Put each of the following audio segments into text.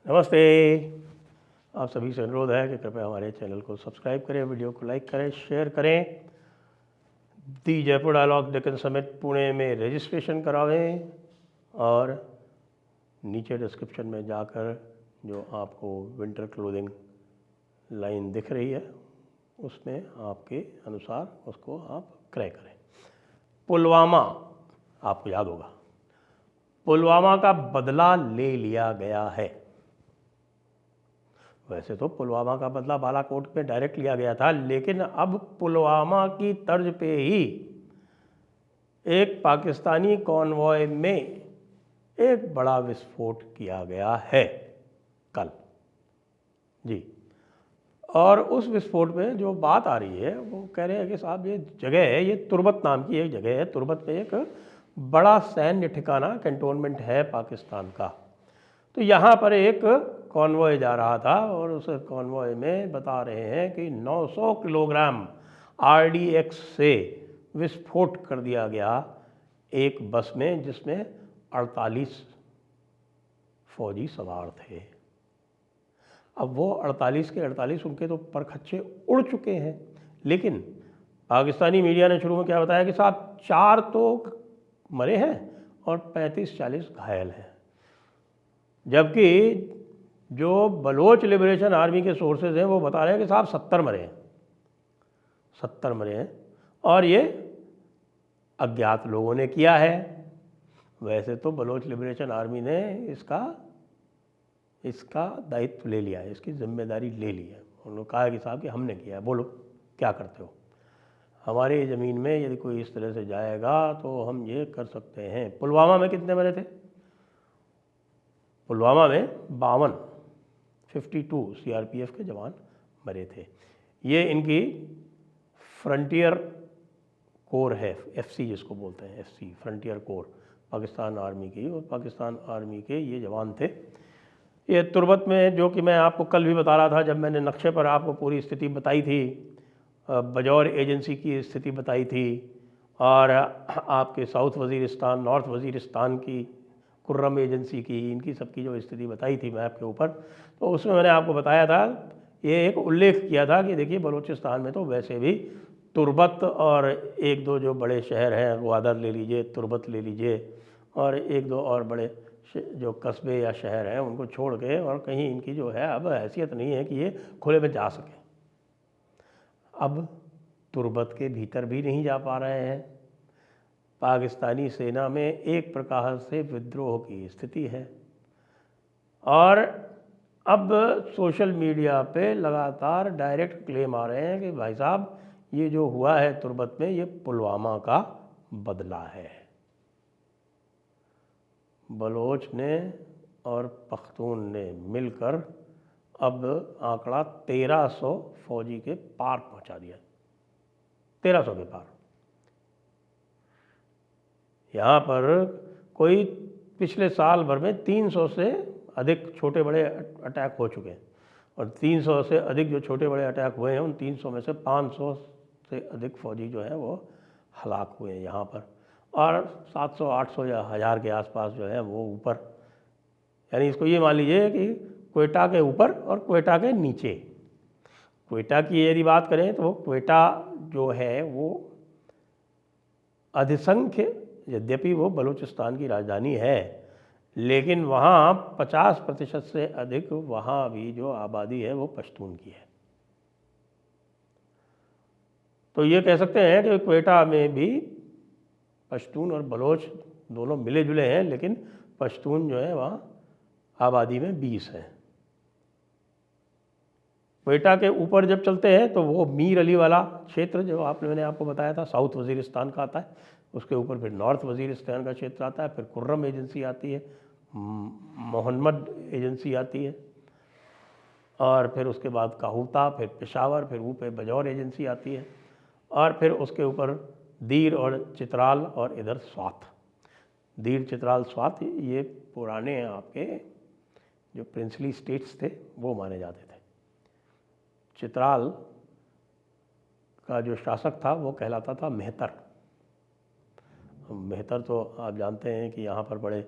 नमस्ते। आप सभी से अनुरोध है कि कृपया हमारे चैनल को सब्सक्राइब करें, वीडियो को लाइक करें, शेयर करें। दी जयपुर डायलॉग डेक्कन समिट पुणे में रजिस्ट्रेशन करावें और नीचे डिस्क्रिप्शन में जाकर जो आपको विंटर क्लोथिंग लाइन दिख रही है उसमें आपके अनुसार उसको आप क्रय करें। पुलवामा, आपको याद होगा, पुलवामा का बदला ले लिया गया है। वैसे तो पुलवामा का बदला बालाकोट में डायरेक्ट लिया गया था, लेकिन अब पुलवामा की तर्ज पे ही एक पाकिस्तानी कॉन्वॉय में एक बड़ा विस्फोट किया गया है कल जी। और उस विस्फोट में जो बात आ रही है वो कह रहे हैं कि साहब ये जगह है, ये तुर्बत नाम की एक जगह है, तुर्बत में एक बड़ा सैन्य ठिकाना कैंटोनमेंट है पाकिस्तान का। तो यहाँ पर एक कॉन्वॉय जा रहा था और उस कॉन्वॉय में बता रहे हैं कि 900 किलोग्राम RDX से विस्फोट कर दिया गया एक बस में, जिसमें 48 फौजी सवार थे। अब वो 48 के 48 उनके तो परखच्चे उड़ चुके हैं, लेकिन पाकिस्तानी मीडिया ने शुरू में क्या बताया कि साहब 4 तो मरे हैं और 35-40 घायल हैं, जबकि जो बलोच लिबरेशन आर्मी के सोर्सेज हैं वो बता रहे हैं कि साहब 70 मरे हैं, 70 मरे हैं और ये अज्ञात लोगों ने किया है। वैसे तो बलोच लिबरेशन आर्मी ने इसका दायित्व ले लिया है, इसकी जिम्मेदारी ले ली है। उन्होंने कहा कि साहब कि हमने किया है, बोलो क्या करते हो, हमारी ज़मीन में यदि कोई इस तरह से जाएगा तो हम ये कर सकते हैं। पुलवामा में कितने मरे थे? पुलवामा में 52 CRPF के जवान मरे थे। ये इनकी फ्रंटियर कोर है, FC जिसको बोलते हैं, FC frontier core Pakistan army की, और पाकिस्तान आर्मी के ये जवान थे। ये तुर्बत में, जो कि मैं आपको कल भी बता रहा था जब मैंने नक्शे पर आपको पूरी स्थिति बताई थी, बजौर एजेंसी की स्थिति बताई थी, और आपके साउथ वज़ीरिस्तान, नॉर्थ वज़ीरिस्तान की कुर्रम एजेंसी की, इनकी सबकी जो स्थिति बताई थी मैप के ऊपर, तो उसमें मैंने आपको बताया था, ये एक उल्लेख किया था कि देखिए बलूचिस्तान में तो वैसे भी तुर्बत और एक दो जो बड़े शहर हैं, ग्वादर ले लीजिए, तुर्बत ले लीजिए, और एक दो और बड़े जो कस्बे या शहर हैं उनको छोड़ के और कहीं इनकी जो है अब हैसियत नहीं है कि ये खुले में जा सकें। अब तुर्बत के भीतर भी नहीं जा पा रहे हैं। पाकिस्तानी सेना में एक प्रकार से विद्रोह की स्थिति है, और अब सोशल मीडिया पे लगातार डायरेक्ट क्लेम आ रहे हैं कि भाई साहब ये जो हुआ है तुर्बत में, ये पुलवामा का बदला है। बलोच ने और पख्तून ने मिलकर अब आंकड़ा 1300 फौजी के पार पहुंचा दिया, 1300 के पार। यहाँ पर कोई पिछले साल भर में 300 से अधिक छोटे बड़े अटैक हो चुके हैं, और 300 से अधिक जो छोटे बड़े अटैक हुए हैं उन 300 में से 500 से अधिक फौजी जो हैं वो हलाक हुए हैं यहाँ पर, और 700-800 या 1000 के आसपास जो है वो ऊपर, यानी इसको ये मान लीजिए कि क्वेटा के ऊपर और क्वेटा के नीचे। क्वेटा की यदि बात करें तो क्वेटा जो है वो अधिसंख्य, यद्यपि वो बलूचिस्तान की राजधानी है, लेकिन वहाँ 50% से अधिक वहाँ भी जो आबादी है वो पश्तून की है। तो ये कह सकते हैं कि क्वेटा में भी पश्तून और बलोच दोनों मिले जुले हैं, लेकिन पश्तून जो है वहाँ आबादी में 20 है। क्वेटा के ऊपर जब चलते हैं तो वो मीर अली वाला क्षेत्र जो मैंने आपको बताया था, साउथ वज़ीरिस्तान का आता है, उसके ऊपर फिर नॉर्थ वज़ीरिस्तान का क्षेत्र आता है, फिर कुर्रम एजेंसी आती है, मोहम्मद एजेंसी आती है, और फिर उसके बाद काहूता, फिर पेशावर, फिर ऊपर बजौर एजेंसी आती है, और फिर उसके ऊपर दीर और चित्राल, और इधर स्वात। दीर, चित्राल, स्वात ये पुराने आपके जो प्रिंसली स्टेट्स थे वो माने जाते थे। चित्राल का जो शासक था वो कहलाता था मेहतर। मेहतर तो आप जानते हैं कि यहाँ पर बड़े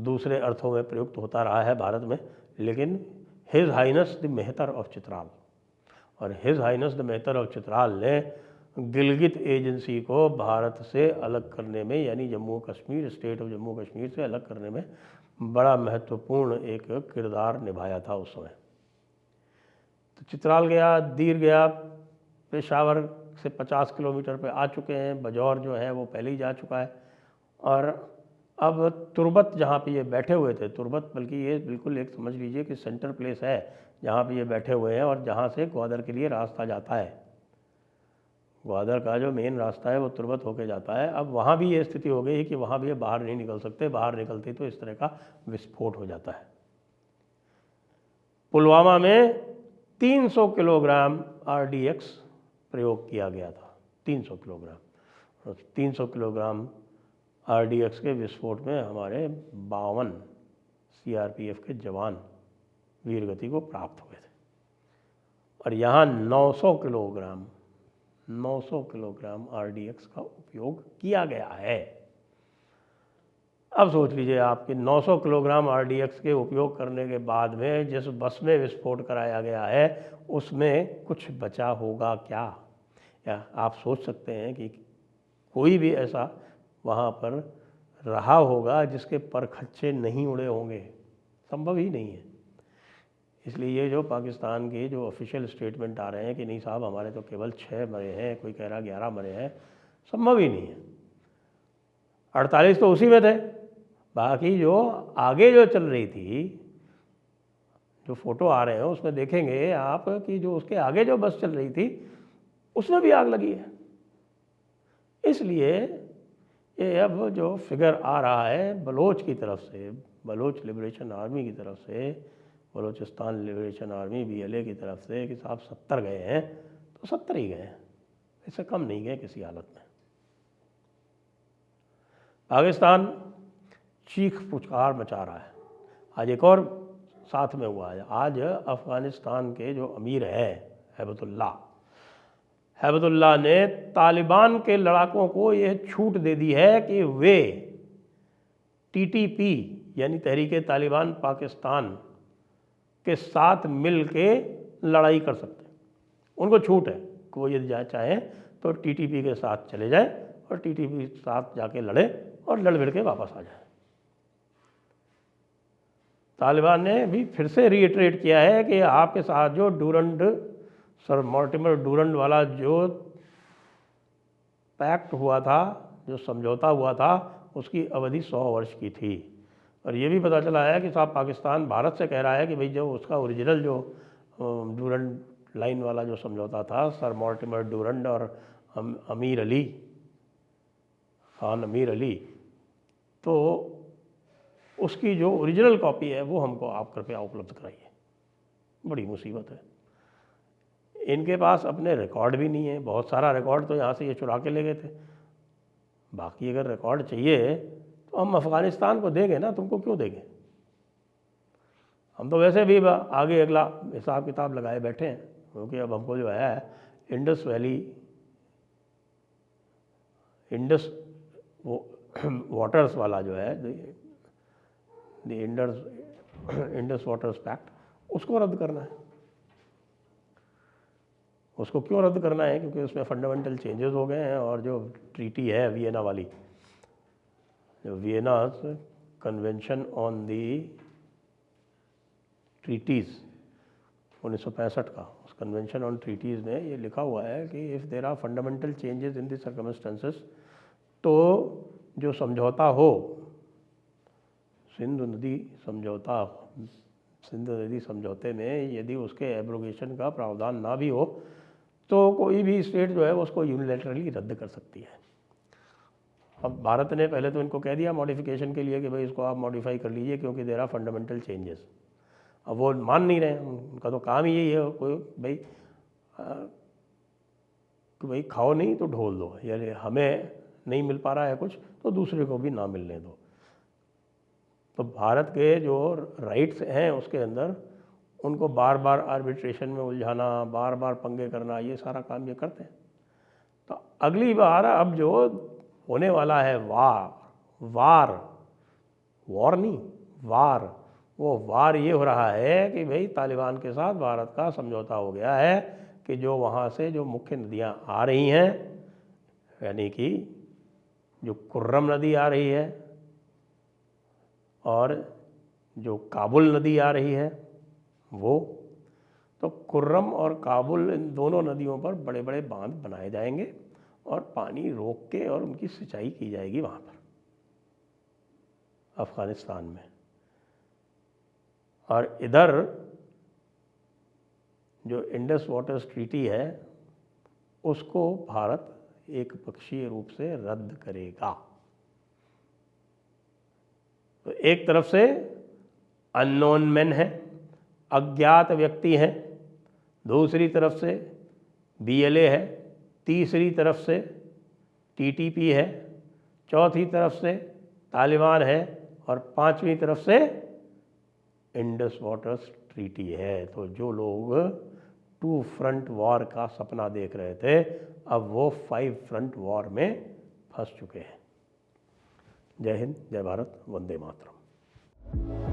दूसरे अर्थों में प्रयुक्त होता रहा है भारत में, लेकिन his highness the Mehtar of Chitral, और his highness the Mehtar of Chitral ने गिलगित एजेंसी को भारत से अलग करने में, यानी जम्मू कश्मीर, स्टेट ऑफ जम्मू कश्मीर से अलग करने में बड़ा महत्वपूर्ण एक किरदार निभाया था उस समय। तो चित्राल गया, दीर गया, पेशावर से 50 किलोमीटर पे आ चुके हैं, बजौर जो है वो पहले ही जा चुका है, और अब तुर्बत जहाँ पे ये बैठे हुए थे, तुर्बत बल्कि ये बिल्कुल एक समझ लीजिए कि सेंटर प्लेस है जहाँ पे ये बैठे हुए हैं, और जहाँ से ग्वादर के लिए रास्ता जाता है, ग्वादर का जो मेन रास्ता है वो तुर्बत होके जाता है। अब वहाँ भी ये स्थिति हो गई कि वहाँ भी ये बाहर नहीं निकल सकते, बाहर निकलते तो इस तरह का विस्फोट हो जाता है। पुलवामा में 300 किलोग्राम RDX प्रयोग किया गया था, 300 किलोग्राम, और 300 किलोग्राम RDX के विस्फोट में हमारे 52 CRPF के जवान वीरगति को प्राप्त हुए थे, और यहाँ 900 किलोग्राम RDX का उपयोग किया गया है। अब सोच लीजिए आपके 900 किलोग्राम RDX के उपयोग करने के बाद में जिस बस में विस्फोट कराया गया है उसमें कुछ बचा होगा क्या? या आप सोच सकते हैं कि कोई भी ऐसा वहाँ पर रहा होगा जिसके परखच्चे नहीं उड़े होंगे? संभव ही नहीं है। इसलिए ये जो पाकिस्तान के जो ऑफिशियल स्टेटमेंट आ रहे हैं कि नहीं साहब हमारे तो केवल 6 मरे हैं, कोई कह रहा 11 मरे हैं, संभव ही नहीं है। 48 तो उसी में थे, बाकी जो आगे जो चल रही थी, जो फोटो आ रहे हैं उसमें देखेंगे आप कि जो उसके आगे जो बस चल रही थी उसमें भी आग लगी है। इसलिए ये अब जो फिगर आ रहा है बलोच की तरफ से, बलोच लिबरेशन आर्मी की तरफ से, बलोचिस्तान लिबरेशन आर्मी BLA की तरफ से कि साहब 70 गए हैं, तो 70 ही गए हैं, इससे कम नहीं गए किसी हालत में। पाकिस्तान चीख पुकार मचा रहा है। आज एक और साथ में हुआ है, आज अफ़गानिस्तान के जो अमीर हैं हैबतुल्लाह ने तालिबान के लड़ाकों को यह छूट दे दी है कि वे TTP यानी तहरीक तालिबान पाकिस्तान के साथ मिल के लड़ाई कर सकते हैं। उनको छूट है कि वो यदि चाहें तो TTP के साथ चले जाएं और TTP के साथ जाके लड़े और लड़ भिड़ के वापस आ जाए। तालिबान ने भी फिर से रीइटरेट किया है कि आपके साथ जो डूरंड, सर मॉर्टिमर डूरंड वाला जो पैक्ट हुआ था, जो समझौता हुआ था, उसकी अवधि 100 वर्ष की थी। और ये भी पता चला है कि साहब पाकिस्तान भारत से कह रहा है कि भाई जो उसका ओरिजिनल जो डूरंड लाइन वाला जो समझौता था, सर मॉर्टिमर डूरंड और अमीर अली खान अमीर अली, तो उसकी जो ओरिजिनल कॉपी है वो हमको आप कृपया उपलब्ध कराइए। बड़ी मुसीबत है। इनके पास अपने रिकॉर्ड भी नहीं है, बहुत सारा रिकॉर्ड तो यहाँ से ये चुरा के ले गए थे। बाकी अगर रिकॉर्ड चाहिए तो हम अफ़गानिस्तान को देंगे ना, तुमको क्यों देंगे? हम तो वैसे भी आगे अगला हिसाब किताब लगाए बैठे हैं, क्योंकि अब हमको जो है इंडस वैली, इंडस वाटर्स वाला जो है द इंडस वाटर्स पैक्ट, उसको रद्द करना है। उसको क्यों रद्द करना है? क्योंकि उसमें फंडामेंटल चेंजेस हो गए हैं, और जो ट्रीटी है वियना वाली, जो Vienna convention on the treaties 1965 का, उस कन्वेंशन ऑन ट्रीटीज़ में ये लिखा हुआ है कि if there are fundamental changes in the circumstances, तो जो समझौता हो, सिंध नदी समझौते में यदि उसके एब्रोगेशन का प्रावधान ना भी हो तो कोई भी स्टेट जो है उसको यूनिलैटरली रद्द कर सकती है। अब भारत ने पहले तो इनको कह दिया मॉडिफिकेशन के लिए कि भाई इसको आप मॉडिफाई कर लीजिए क्योंकि देयर आर फंडामेंटल चेंजेस। अब वो मान नहीं रहे, उनका तो काम ही यही है कोई भाई खाओ नहीं तो ढोल दो, यानी हमें नहीं मिल पा रहा है कुछ तो दूसरे को भी ना मिलने दो। तो भारत के जो राइट्स हैं उसके अंदर उनको बार बार आर्बिट्रेशन में उलझाना, बार बार पंगे करना, ये सारा काम ये करते हैं। तो अगली बार अब जो होने वाला है वार वॉर नहीं, वार। वो वार ये हो रहा है कि भाई तालिबान के साथ भारत का समझौता हो गया है कि जो वहाँ से जो मुख्य नदियाँ आ रही हैं, यानी कि जो कुर्रम नदी आ रही है और जो काबुल नदी आ रही है, वो तो कुर्रम और काबुल इन दोनों नदियों पर बड़े बड़े बांध बनाए जाएंगे और पानी रोक के और उनकी सिंचाई की जाएगी वहाँ पर अफ़गानिस्तान में। और इधर जो इंडस वाटर्स ट्रीटी है उसको भारत एक पक्षीय रूप से रद्द करेगा। तो एक तरफ से अननोन मैन है, अज्ञात व्यक्ति हैं, दूसरी तरफ से BLA है, तीसरी तरफ से TTP है, चौथी तरफ से तालिबान है और पांचवी तरफ से इंडस वाटर्स ट्रीटी है। तो जो लोग 2 फ्रंट वॉर का सपना देख रहे थे, अब वो 5 फ्रंट वॉर में फंस चुके हैं। जय हिंद, जय भारत, वंदे मातरम।